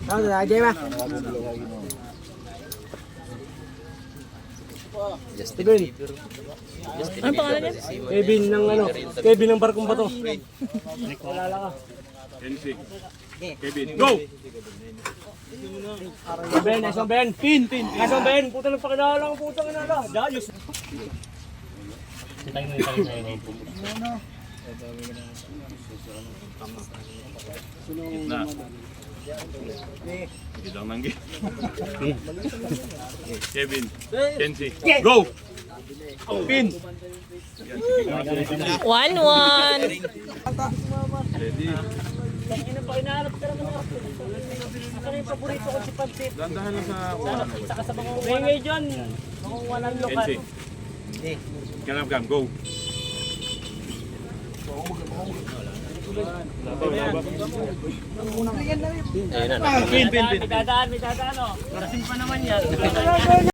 Lagi ba? Justin Kevin. Bieber. Ano pangalan niya? Kevin ng ano? Kevin ng barkong bato. Kilala ka. Kevin, go! Ben, isang Ben. Pin. Isang Ben. Puta nagpakilala ang putang inala. Dayos. Na. Hindi lang nanggi. Kevin, Kenzie, go! Pin! 1-1. Ready? Ina pa inaanap ka naman ako. Ano yung paborito ko si Pansit? Dandahan lang sa ulan. Saka sa mga Bengay dyan. Mga walang lokal. Kenzie. Ganap-gam, go! Ayun na. May dadaan, oh. Parating pa naman yan.